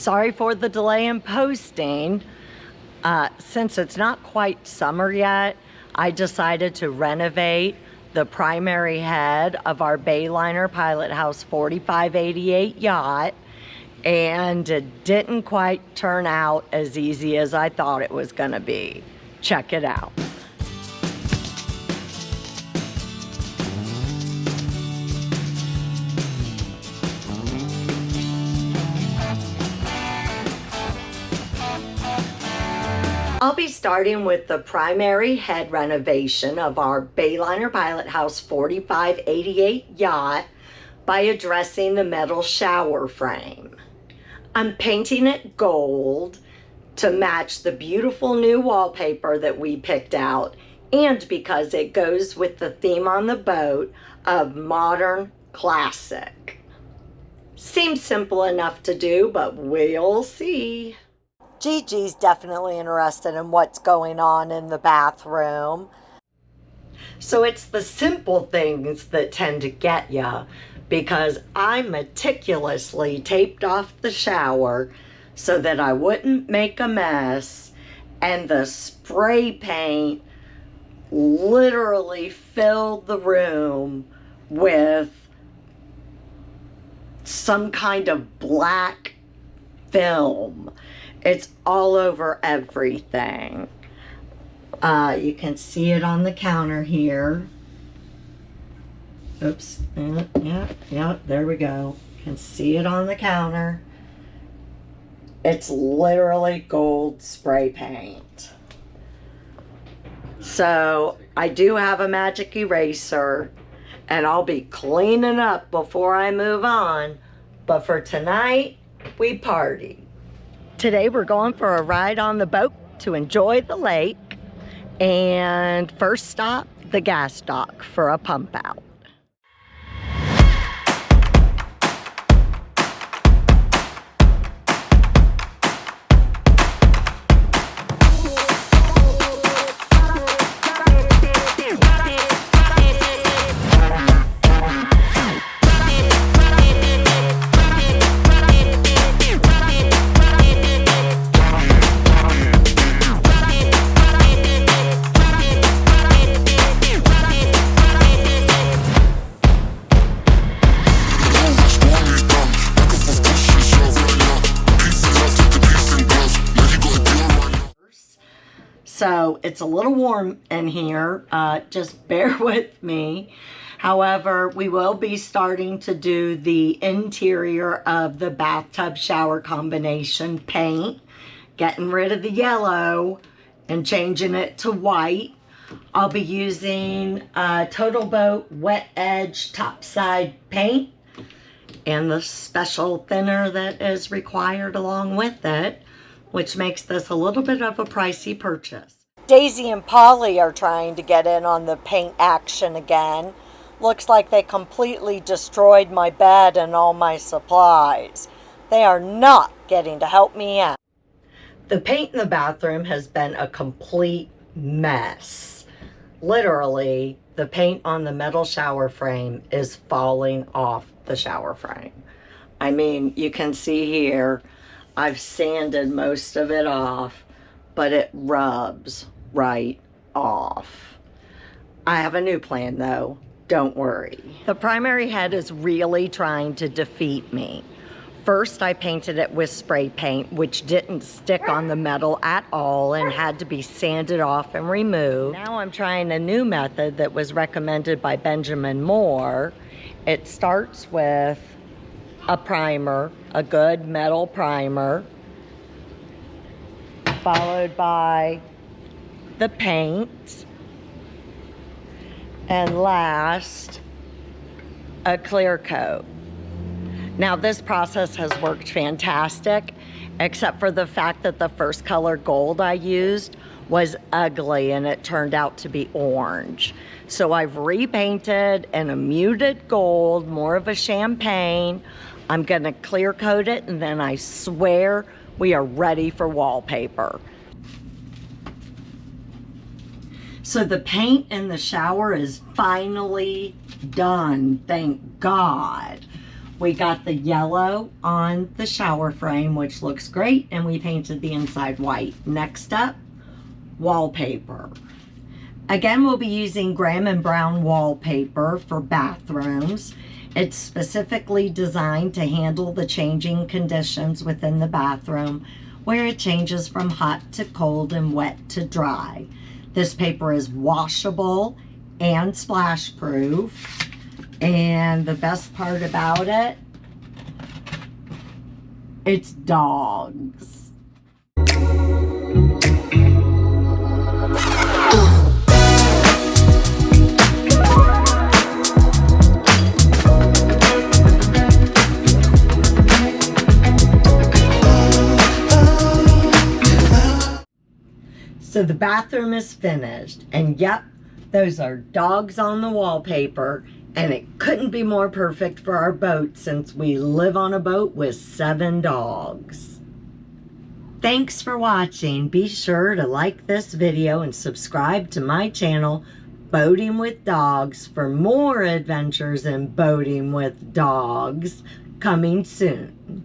Sorry for the delay in posting. Since it's not quite summer yet, I decided to renovate the primary head of our Bayliner Pilothouse 4588 yacht, and it didn't quite turn out as easy as I thought it was gonna be. Check it out. I'll be starting with the primary head renovation of our Bayliner Pilothouse 4588 yacht by addressing the metal shower frame. I'm painting it gold to match the beautiful new wallpaper that we picked out, and because it goes with the theme on the boat of modern classic. Seems simple enough to do, but we'll see. Gigi's definitely interested in what's going on in the bathroom. So it's the simple things that tend to get ya, because I meticulously taped off the shower so that I wouldn't make a mess, and the spray paint literally filled the room with some kind of black film. It's all over everything. You can see it on the counter here. Oops. Yeah, there we go. You can see it on the counter. It's literally gold spray paint. So I do have a magic eraser, and I'll be cleaning up before I move on. But for tonight, we party. Today we're going for a ride on the boat to enjoy the lake, and first stop, the gas dock for a pump out. So it's a little warm in here, just bear with me. However, we will be starting to do the interior of the bathtub shower combination paint, getting rid of the yellow and changing it to white. I'll be using Total Boat Wet Edge Topside paint and the special thinner that is required along with it, which makes this a little bit of a pricey purchase. Daisy and Polly are trying to get in on the paint action again. Looks like they completely destroyed my bed and all my supplies. They are not getting to help me out. The paint in the bathroom has been a complete mess. Literally, the paint on the metal shower frame is falling off the shower frame. I mean, you can see here, I've sanded most of it off, but it rubs right off. I have a new plan though, don't worry. The primary head is really trying to defeat me. First, I painted it with spray paint, which didn't stick on the metal at all and had to be sanded off and removed. Now I'm trying a new method that was recommended by Benjamin Moore. It starts with a primer, a good metal primer, followed by the paint, and last, a clear coat. Now this process has worked fantastic, except for the fact that the first color gold I used was ugly and it turned out to be orange. So I've repainted in a muted gold, more of a champagne. I'm gonna clear coat it, and then I swear we are ready for wallpaper. So the paint in the shower is finally done, thank God. We got the yellow on the shower frame, which looks great, and we painted the inside white. Next up, wallpaper. Again, we'll be using Graham & Brown wallpaper for bathrooms. It's specifically designed to handle the changing conditions within the bathroom, where it changes from hot to cold and wet to dry. This paper is washable and splash proof. And the best part about it, it's dogs. So the bathroom is finished, and yep, those are dogs on the wallpaper, and it couldn't be more perfect for our boat since we live on a boat with 7 dogs. Thanks for watching. Be sure to like this video and subscribe to my channel, Boating with Dogs, for more adventures in boating with dogs coming soon.